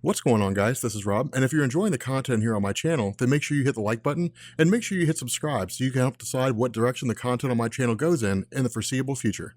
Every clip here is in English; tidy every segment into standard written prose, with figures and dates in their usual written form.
What's going on, guys? This is Rob, and if you're enjoying the content here on my channel, then make sure you hit the like button and make sure you hit subscribe so you can help decide what direction the content on my channel goes in the foreseeable future.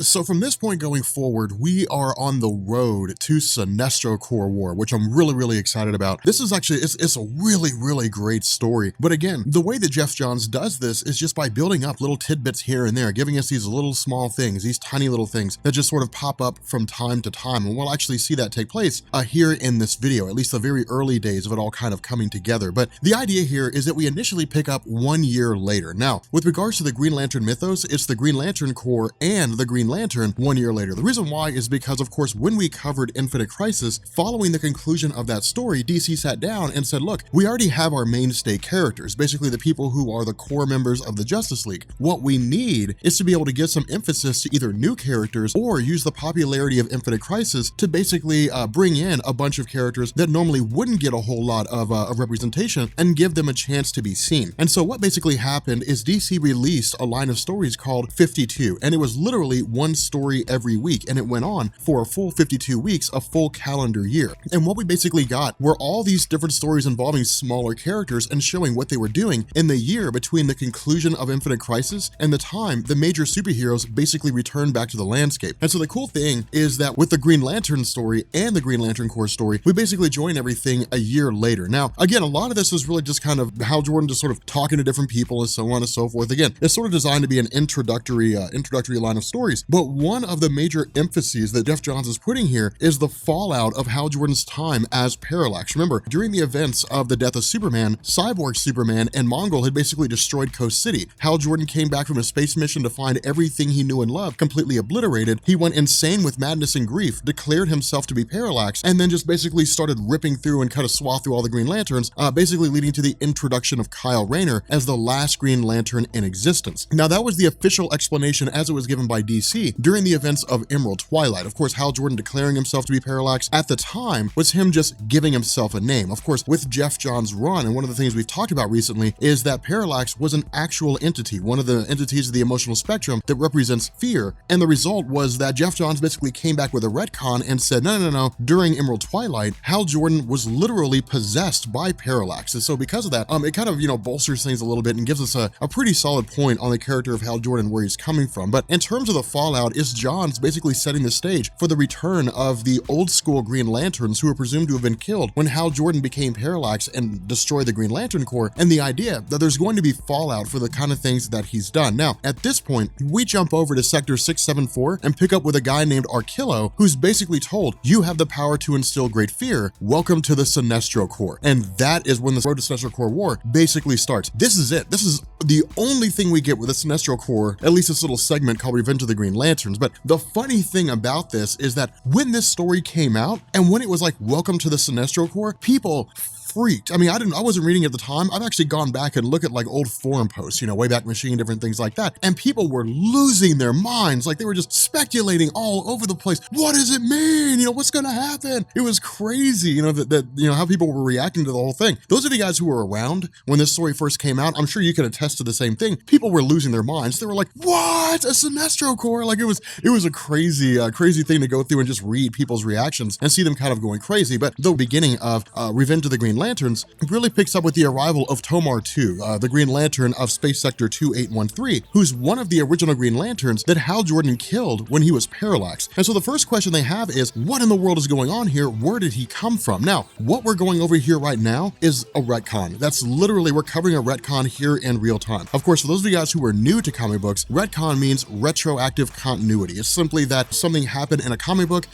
So from this point going forward, we are on the road to Sinestro Corps War, which I'm really excited about. This is actually, it's a really great story. But again, the way that Geoff Johns does this is just by building up little tidbits here and there, giving us these little small things, these tiny little things that just sort of pop up from time to time. And we'll actually see that take place here in this video, at least the very early days of it all kind of coming together. But the idea here is that we initially pick up 1 year later. Now, with regards to the Green Lantern mythos, it's the Green Lantern Corps and the Green Lantern 1 year later. The reason why is because, of course, when we covered Infinite Crisis, following the conclusion of that story, DC sat down and said, look, we already have our mainstay characters, basically the people who are the core members of the Justice League. What we need is to be able to give some emphasis to either new characters or use the popularity of Infinite Crisis to basically bring in a bunch of characters that normally wouldn't get a whole lot of representation and give them a chance to be seen. And so what basically happened is DC released a line of stories called 52, and it was literally one story every week, and it went on for a full 52 weeks, a full calendar year. And what we basically got were all these different stories involving smaller characters and showing what they were doing in the year between the conclusion of Infinite Crisis and the time the major superheroes basically returned back to the landscape. And so the cool thing is that with the Green Lantern story and the Green Lantern Corps story, we basically join everything a year later. Now, again, a lot of this is really just kind of Hal Jordan just sort of talking to different people and so on and so forth. Again, it's sort of designed to be an introductory line of stories. But one of the major emphases that Geoff Johns is putting here is the fallout of Hal Jordan's time as Parallax. Remember, during the events of the death of Superman, Cyborg Superman and Mongol had basically destroyed Coast City. Hal Jordan came back from a space mission to find everything he knew and loved completely obliterated. He went insane with madness and grief, declared himself to be Parallax, and then just basically started ripping through and cut a swath through all the Green Lanterns, basically leading to the introduction of Kyle Rayner as the last Green Lantern in existence. Now, that was the official explanation as it was given by DC during the events of Emerald Twilight. Of course, Hal Jordan declaring himself to be Parallax at the time was him just giving himself a name. Of course, with Geoff Johns' run, and one of the things we've talked about recently is that Parallax was an actual entity, one of the entities of the emotional spectrum that represents fear. And the result was that Geoff Johns basically came back with a retcon and said, no. During Emerald Twilight, Hal Jordan was literally possessed by Parallax. And so because of that, it kind of, bolsters things a little bit and gives us a pretty solid point on the character of Hal Jordan, where he's coming from. But in terms of the fallout, is Johns basically setting the stage for the return of the old school Green Lanterns who were presumed to have been killed when Hal Jordan became Parallax and destroyed the Green Lantern Corps, and the idea that there's going to be fallout for the kind of things that he's done. Now, at this point, we jump over to Sector 674 and pick up with a guy named Arkillo, who's basically told, you have the power to instill great fear. Welcome to the Sinestro Corps. And that is when the road to Sinestro Corps War basically starts. This is it. This is the only thing we get with the Sinestro Corps, at least this little segment called Revenge of the Green Lanterns. But the funny thing about this is that when this story came out and when it was like, welcome to the Sinestro Corps, people freaked. I mean, I wasn't reading at the time. I've actually gone back and looked at like old forum posts, Wayback Machine, different things like that. And people were losing their minds. Like they were just speculating all over the place. What does it mean? What's going to happen? It was crazy, how people were reacting to the whole thing. Those of you guys who were around when this story first came out, I'm sure you can attest to the same thing. People were losing their minds. They were like, what? A Sinestro Corps? Like it was a crazy thing to go through and just read people's reactions and see them kind of going crazy. But the beginning of Revenge of the Green Lanterns really picks up with the arrival of Tomar 2, the Green Lantern of Space Sector 2813, who's one of the original Green Lanterns that Hal Jordan killed when he was Parallax. And so the first question they have is, what in the world is going on here? Where did he come from? Now, what we're going over here right now is a retcon. That's literally, we're covering a retcon here in real time. Of course, for those of you guys who are new to comic books, retcon means retroactive continuity. It's simply that something happened in a comic book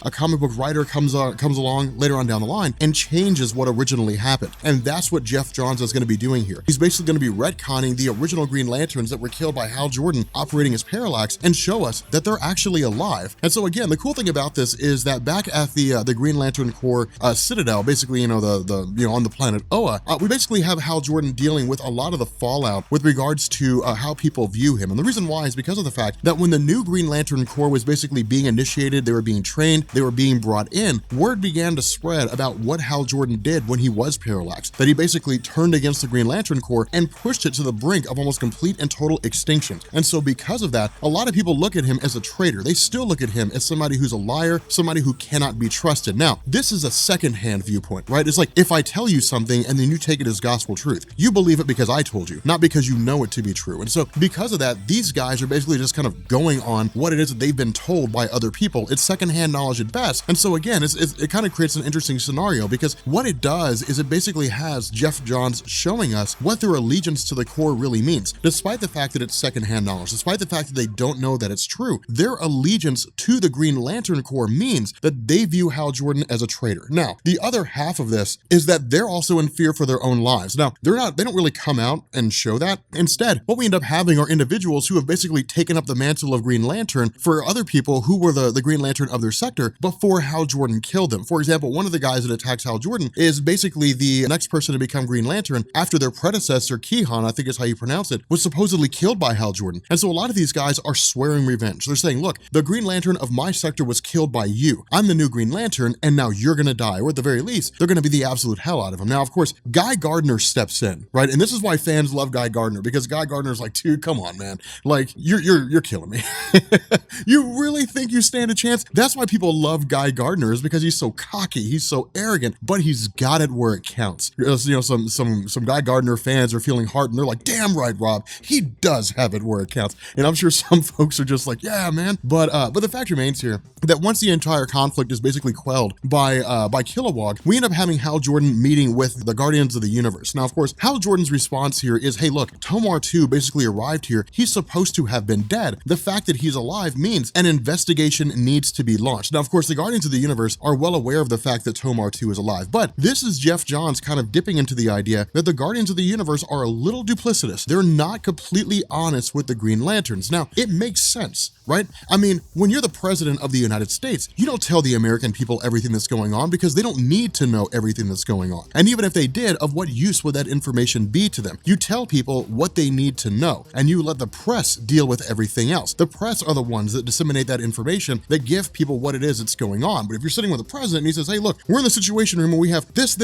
writer comes along later on down the line and changes what originally happened. And that's what Geoff Johns is going to be doing here. He's basically going to be retconning the original Green Lanterns that were killed by Hal Jordan operating as Parallax and show us that they're actually alive. And so again, the cool thing about this is that back at the Green Lantern Corps Citadel, basically, on the planet Oa, we basically have Hal Jordan dealing with a lot of the fallout with regards to how people view him. And the reason why is because of the fact that when the new Green Lantern Corps was basically being initiated, they were being trained, they were being brought in, word began to spread about what Hal Jordan did when he was Parallax. parallax, that he basically turned against the Green Lantern Corps and pushed it to the brink of almost complete and total extinction. And so because of that, a lot of people look at him as a traitor. They still look at him as somebody who's a liar, somebody who cannot be trusted. Now, this is a secondhand viewpoint, right? It's like if I tell you something and then you take it as gospel truth, you believe it because I told you, not because you know it to be true. And so because of that, these guys are basically just kind of going on what it is that they've been told by other people. It's secondhand knowledge at best. And so again, it kind of creates an interesting scenario, because what it does is it basically has Geoff Johns showing us what their allegiance to the Corps really means. Despite the fact that it's secondhand knowledge, despite the fact that they don't know that it's true, their allegiance to the Green Lantern Corps means that they view Hal Jordan as a traitor. Now, the other half of this is that they're also in fear for their own lives. Now, they don't really come out and show that. Instead, what we end up having are individuals who have basically taken up the mantle of Green Lantern for other people who were the Green Lantern of their sector before Hal Jordan killed them. For example, one of the guys that attacks Hal Jordan is basically the next person to become Green Lantern after their predecessor, Kehan, I think is how you pronounce it, was supposedly killed by Hal Jordan. And so a lot of these guys are swearing revenge. They're saying, look, the Green Lantern of my sector was killed by you. I'm the new Green Lantern, and now you're gonna die. Or at the very least, they're gonna be the absolute hell out of him. Now, of course, Guy Gardner steps in, right? And this is why fans love Guy Gardner, because Guy Gardner's like, dude, come on, man. Like, you're killing me. You really think you stand a chance? That's why people love Guy Gardner, is because he's so cocky, he's so arrogant, but he's got it where it counts. You know, some Guy Gardner fans are feeling hard, and they're like, damn right, Rob, he does have it where it counts. And I'm sure some folks are just like, yeah, man. But the fact remains here that once the entire conflict is basically quelled by Kilowog, we end up having Hal Jordan meeting with the Guardians of the Universe. Now, of course, Hal Jordan's response here is, hey, look, Tomar 2 basically arrived here. He's supposed to have been dead. The fact that he's alive means an investigation needs to be launched. Now, of course, the Guardians of the Universe are well aware of the fact that Tomar 2 is alive, but this is Geoff Johns kind of dipping into the idea that the Guardians of the Universe are a little duplicitous. They're not completely honest with the Green Lanterns. Now, it makes sense, right? I mean, when you're the president of the United States, you don't tell the American people everything that's going on, because they don't need to know everything that's going on. And even if they did, of what use would that information be to them? You tell people what they need to know, and you let the press deal with everything else. The press are the ones that disseminate that information, that give people what it is that's going on. But if you're sitting with the president and he says, hey, look, we're in the Situation Room and we have this,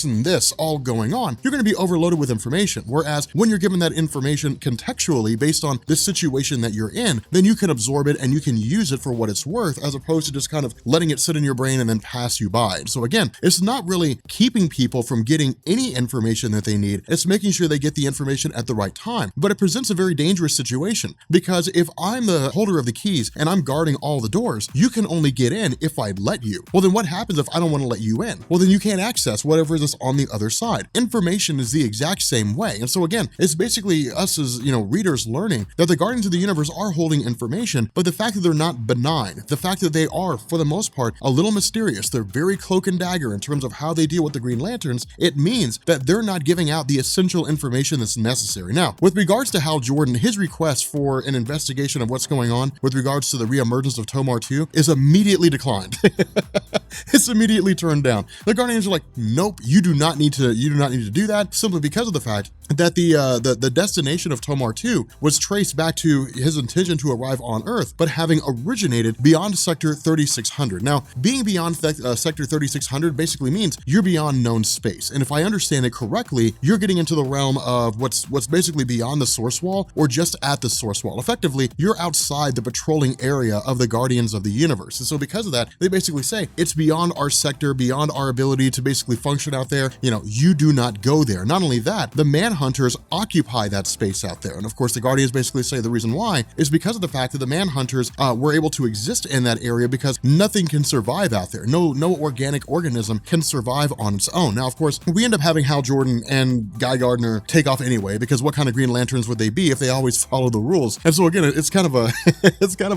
and this all going on, you're going to be overloaded with information. Whereas when you're given that information contextually based on the situation that you're in, then you can absorb it and you can use it for what it's worth, as opposed to just kind of letting it sit in your brain and then pass you by. And so again, it's not really keeping people from getting any information that they need. It's making sure they get the information at the right time. But it presents a very dangerous situation, because if I'm the holder of the keys and I'm guarding all the doors, you can only get in if I let you. Well, then what happens if I don't want to let you in? Well, then you can't access whatever is on the other side. Information is the exact same way. And so again, it's basically us as, readers learning that the Guardians of the Universe are holding information, but the fact that they're not benign, the fact that they are, for the most part, a little mysterious, they're very cloak and dagger in terms of how they deal with the Green Lanterns, it means that they're not giving out the essential information that's necessary. Now, with regards to Hal Jordan, his request for an investigation of what's going on with regards to the reemergence of Tomar 2 is immediately declined. It's immediately turned down. The Guardians are like, nope, you do not need to do that, simply because of the fact that the destination of Tomar 2 was traced back to his intention to arrive on Earth, but having originated beyond Sector 3600. Now, being beyond Sector 3600 basically means you're beyond known space. And if I understand it correctly, you're getting into the realm of what's basically beyond the source wall, or just at the source wall. Effectively, you're outside the patrolling area of the Guardians of the Universe. And so because of that, they basically say it's beyond our sector, beyond our ability to basically function out there. You do not go there. Not only that, the Manhunters occupy that space out there. And of course, the Guardians basically say the reason why is because of the fact that the Manhunters were able to exist in that area because nothing can survive out there. No organic organism can survive on its own. Now, of course, we end up having Hal Jordan and Guy Gardner take off anyway, because what kind of Green Lanterns would they be if they always follow the rules? And so again, it's kind of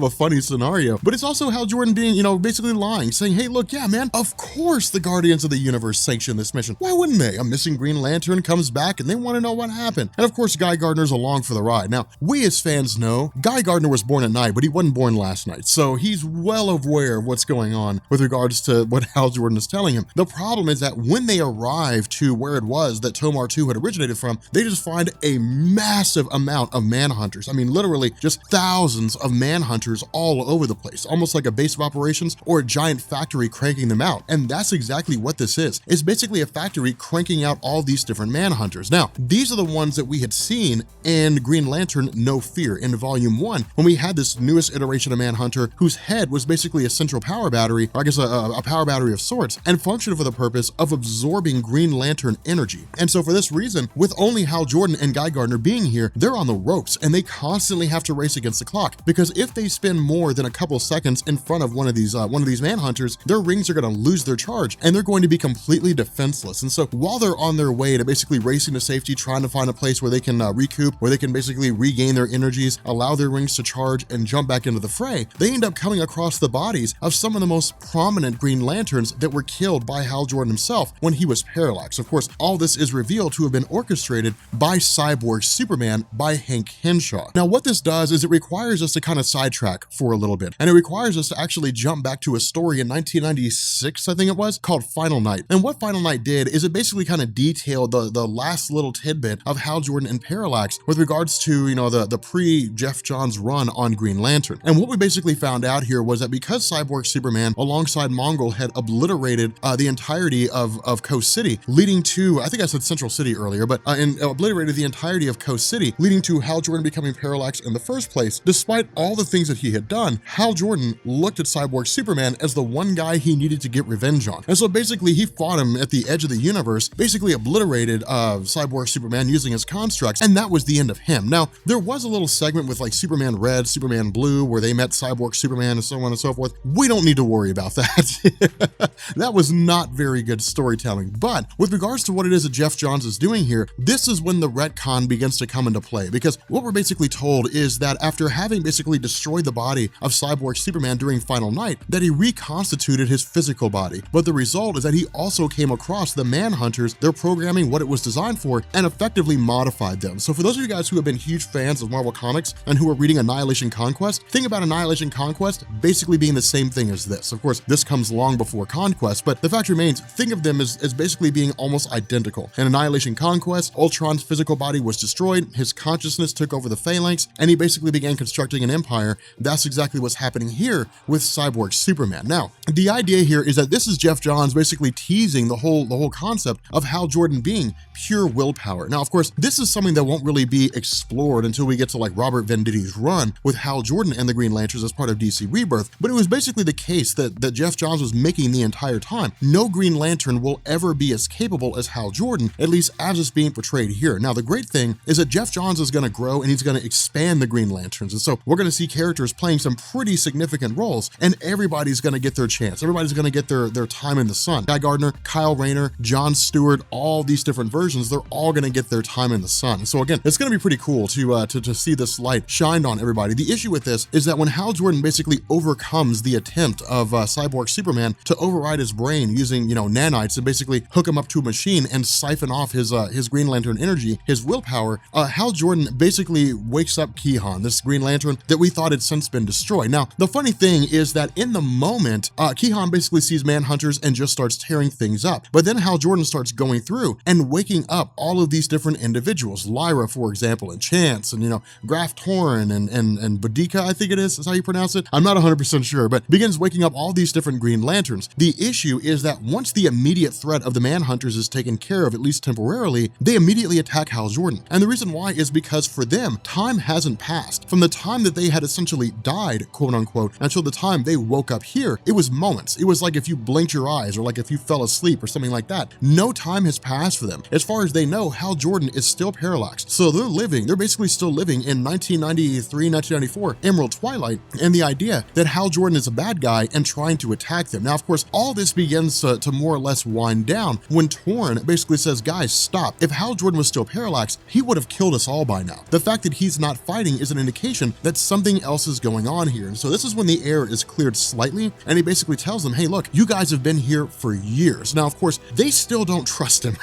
a funny scenario, but it's also Hal Jordan being, basically lying, saying, hey, look, yeah, man, of course the Guardians of the Universe sanctioned this mission. Why wouldn't they? A missing Green Lantern comes back and they want to know what happened. And of course, Guy Gardner's along for the ride. Now, we as fans know Guy Gardner was born at night, but he wasn't born last night. So he's well aware of what's going on with regards to what Hal Jordan is telling him. The problem is that when they arrive to where it was that Tomar 2 had originated from, they just find a massive amount of Manhunters. I mean, literally just thousands of Manhunters all over the place, almost like a base of operations or a giant factory cranking them them out. And that's exactly what this is. It's basically a factory cranking out all these different Manhunters. Now, these are the ones that we had seen in Green Lantern No Fear in Volume 1, when we had this newest iteration of Manhunter whose head was basically a central power battery, or I guess a power battery of sorts, and functioned for the purpose of absorbing Green Lantern energy. And so for this reason, with only Hal Jordan and Guy Gardner being here, they're on the ropes and they constantly have to race against the clock, because if they spend more than a couple seconds in front of one of these Manhunters, their rings are going to lose their charge and they're going to be completely defenseless. And so while they're on their way to basically racing to safety, trying to find a place where they can recoup, where they can basically regain their energies, allow their rings to charge and jump back into the fray, they end up coming across the bodies of some of the most prominent Green Lanterns that were killed by Hal Jordan himself when he was parallaxed. Of course, all this is revealed to have been orchestrated by Cyborg-Superman by Hank Henshaw. Now, what this does is it requires us to kind of sidetrack for a little bit, and it requires us to actually jump back to a story in 1996, I think it was, called Final Night. And what Final Night did is it basically kind of detailed the last little tidbit of Hal Jordan and Parallax with regards to, the pre-Jeff Johns run on Green Lantern. And what we basically found out here was that because Cyborg-Superman alongside Mongol had obliterated the entirety of Coast City, leading to, I think I said Central City earlier, but obliterated the entirety of Coast City, leading to Hal Jordan becoming parallaxed in the first place. Despite all the things that he had done, Hal Jordan looked at Cyborg-Superman as the one guy he needed to get revenge on. And so basically he fought him at the edge of the universe, basically obliterated Cyborg-Superman using his constructs, and that was the end of him. Now, there was a little segment with like Superman Red, Superman Blue, where they met Cyborg-Superman and so on and so forth. We don't need to worry about that. That was not very good storytelling. But with regards to what it is that Jeff Johns is doing here, this is when the retcon begins to come into play, because what we're basically told is that after having basically destroyed the body of Cyborg-Superman during Final Night, that he reconstituted his physical body. But the result is that he also came across the Manhunters, their programming, what it was designed for, and effectively modified them. So for those of you guys who have been huge fans of Marvel Comics and who are reading Annihilation Conquest, think about Annihilation Conquest basically being the same thing as this. Of course, this comes long before Conquest, but the fact remains, think of them as basically being almost identical. In Annihilation Conquest, Ultron's physical body was destroyed, his consciousness took over the Phalanx, and he basically began constructing an empire. That's exactly what's happening here with Cyborg-Superman. Now, the idea here is that this is Jeff Johns basically teasing the whole concept of Hal Jordan being pure willpower. Now, of course, this is something that won't really be explored until we get to like Robert Venditti's run with Hal Jordan and the Green Lanterns as part of DC Rebirth, but it was basically the case that Jeff Johns was making the entire time. No Green Lantern will ever be as capable as Hal Jordan, at least as it's being portrayed here. Now, the great thing is that Jeff Johns is going to grow and he's going to expand the Green Lanterns, and so we're going to see characters playing some pretty significant roles, and everybody's going to get their chance. Everybody's going to get their time in the sun. Guy Gardner, Kyle Rayner, John Stewart, all these different versions, they're all going to get their time in the sun. So again, it's going to be pretty cool to see this light shined on everybody. The issue with this is that when Hal Jordan basically overcomes the attempt of Cyborg-Superman to override his brain using, nanites and basically hook him up to a machine and siphon off his Green Lantern energy, his willpower, Hal Jordan basically wakes up Key-Han, this Green Lantern that we thought had since been destroyed. Now, the funny thing is that in the moment, Key-Han basically sees Manhunters and just starts tearing things up. But then Hal Jordan starts going through and waking up all of these different individuals, Lyra, for example, and Chance, and Graf Torn and Boudica, I think it is how you pronounce it. I'm not 100% sure, but begins waking up all these different Green Lanterns. The issue is that once the immediate threat of the Manhunters is taken care of, at least temporarily, they immediately attack Hal Jordan. And the reason why is because for them, time hasn't passed. From the time that they had essentially died, quote unquote, until the time they woke up here, it was moments. It was like if you blinked your eyes or like if you fell asleep or something like that. No time has passed for them. As far as they know, Hal Jordan is still parallaxed. So they're basically still living in 1993, 1994, Emerald Twilight, and the idea that Hal Jordan is a bad guy and trying to attack them. Now, of course, all this begins to more or less wind down when Torn basically says, guys, stop. If Hal Jordan was still parallaxed, he would have killed us all by now. The fact that he's not fighting is an indication that something else is going on here. And so this is when the air is cleared slightly, and he basically tells them, hey, look, you guys have been here for years. Now, of course, they still don't trust him.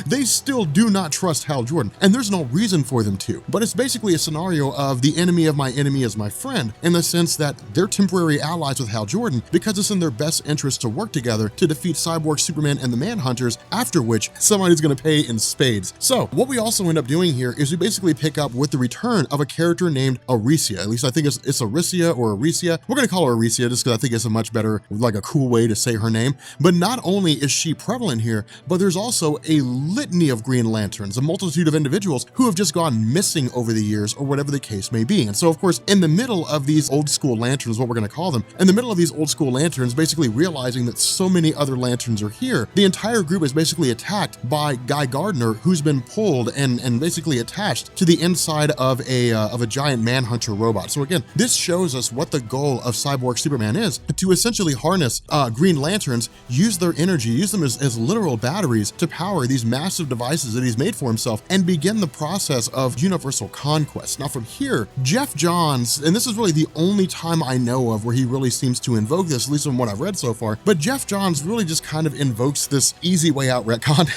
They still do not trust Hal Jordan, and there's no reason for them to. But it's basically a scenario of the enemy of my enemy is my friend, in the sense that they're temporary allies with Hal Jordan because it's in their best interest to work together to defeat Cyborg-Superman and the Manhunters, after which somebody's going to pay in spades. So what we also end up doing here is we basically pick up with the return of a character named Aricia. At least I think it's Aricia or Aricia. We're going to call her Aricia just because I think it's a much better like a cool way to say her name. But not only is she prevalent here, but there's also a litany of Green Lanterns, a multitude of individuals who have just gone missing over the years or whatever the case may be. And so of course, in the middle of these old school lanterns, what we're gonna call them, in the middle of these old school lanterns, basically realizing that so many other lanterns are here, the entire group is basically attacked by Guy Gardner, who's been pulled and basically attached to the inside of a giant manhunter robot. So again, this shows us what the goal of Cyborg Superman is, to essentially harness Green Lanterns, use their energy, use them as literal batteries to power these massive devices that he's made for himself and begin the process of universal conquest. Now from here, Jeff Johns, and this is really the only time I know of where he really seems to invoke this, at least from what I've read so far, but Jeff Johns really just kind of invokes this easy way out retcon.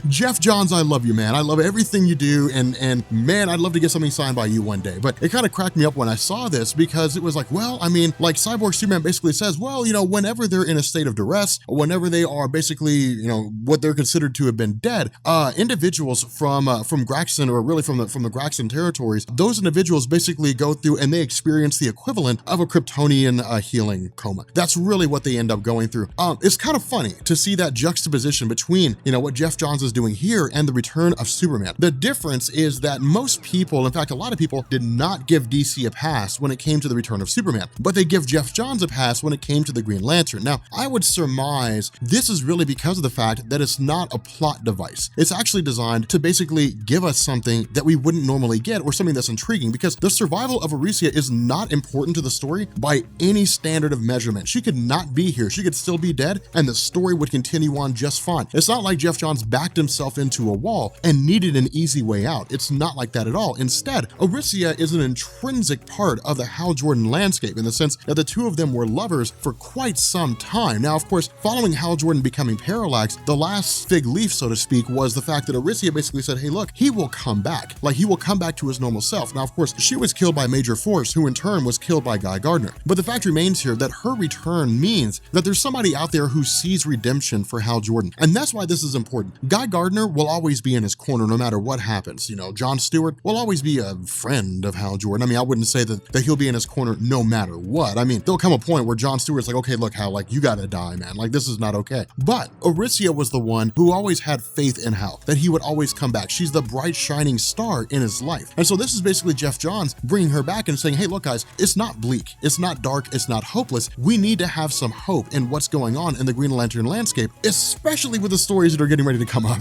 Jeff Johns, I love you, man. I love everything you do, and man, I'd love to get something signed by you one day. But it kind of cracked me up when I saw this, because it was like, well, I mean, like Cyborg Superman basically says, well, you know, whenever they're in a state of duress, or whenever they are basically, you know, what they're considered to have been dead, individuals from Graxton, or really from the Graxton territories, those individuals basically go through and they experience the equivalent of a Kryptonian healing coma. That's really what they end up going through. It's kind of funny to see that juxtaposition between, you know, what Jeff Johns is doing here and the return of Superman. The difference is that most people, in fact, a lot of people, did not give DC a pass when it came to the return of Superman, but they give Jeff Johns a pass when it came to the Green Lantern. Now, I would surmise this is really because of the fact that it's not a plot device. It's actually designed to basically give us something that we wouldn't normally get, or something that's intriguing, because the survival of Aricia is not important to the story by any standard of measurement. She could not be here. She could still be dead, and the story would continue on just fine. It's not like Jeff Johns backed himself into a wall and needed an easy way out. It's not like that at all. Instead, Aricia is an intrinsic part of the Hal Jordan landscape, in the sense that the two of them were lovers for quite some time. Now, of course, following Hal Jordan becoming parallaxed, the last fig leaf, so to speak, was the fact that Aricia basically said, hey, look, he will come back. Like, he will come back to his normal self. Now, of course, she was killed by Major Force, who in turn was killed by Guy Gardner. But the fact remains here that her return means that there's somebody out there who sees redemption for Hal Jordan. And that's why this is important. Guy Gardner will always be in his corner no matter what happens. You know, John Stewart will always be a friend of Hal Jordan. I mean, I wouldn't say that he'll be in his corner no matter what. I mean, there'll come a point where John Stewart's like, okay, look, Hal, like, you gotta die, man. Like, this is not okay. But Aricia was the one who always had faith in Hal, that he would always come back. She's the bright, shining star in his life. And so this is basically Jeff Johns bringing her back and saying, hey, look, guys, it's not bleak, it's not dark, it's not hopeless. We need to have some hope in what's going on in the Green Lantern landscape, especially with the stories that are getting ready to come up.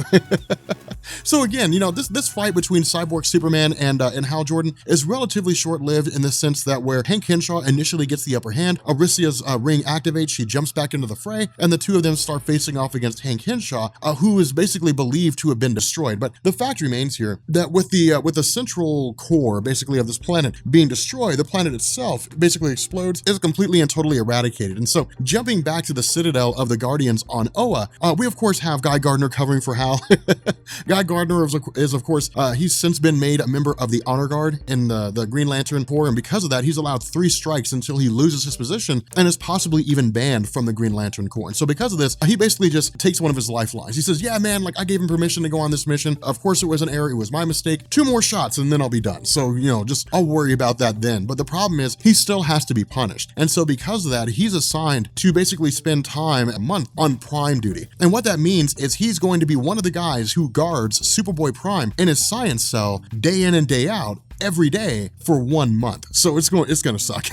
So again, you know, this fight between Cyborg Superman and Hal Jordan is relatively short-lived, in the sense that where Hank Henshaw initially gets the upper hand, Aricia's ring activates, she jumps back into the fray, and the two of them start facing off against Hank Henshaw, who is basically believed to have been destroyed. But the fact remains here that with the central core, basically, of this planet being destroyed, the planet itself basically explodes, is completely and totally eradicated. And so, jumping back to the Citadel of the Guardians on Oa, we of course have Guy Gardner covering for Hal. Guy Gardner is of course, he's since been made a member of the Honor Guard in the Green Lantern Corps, and because of that, he's allowed 3 strikes until he loses his position, and is possibly even banned from the Green Lantern Corps. And so because of this, he basically just takes one of his lifelines. He says, yeah, man, like, I gave him permission to go on this mission. Of course, it was an error. It was my mistake. 2 more shots and then I'll be done. So, you know, just I'll worry about that then. But the problem is he still has to be punished. And so because of that, he's assigned to basically spend time a month on Prime duty. And what that means is he's going to be one of the guys who guards Superboy-Prime in his science cell day in and day out, every day for 1 month. So it's gonna suck.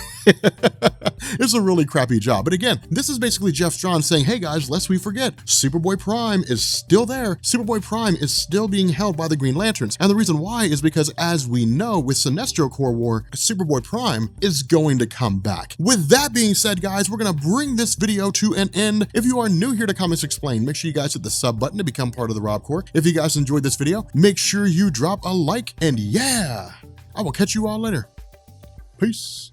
It's a really crappy job. But again, this is basically Jeff Johns saying, hey guys, lest we forget, Superboy-Prime is still there. Superboy-Prime is still being held by the Green Lanterns. And the reason why is because, as we know, with Sinestro Corps War, Superboy-Prime is going to come back. With that being said, guys, we're gonna bring this video to an end. If you are new here to Comics Explained, make sure you guys hit the sub button to become part of the Rob Corps. If you guys enjoyed this video, make sure you drop a like, and yeah, I will catch you all later. Peace.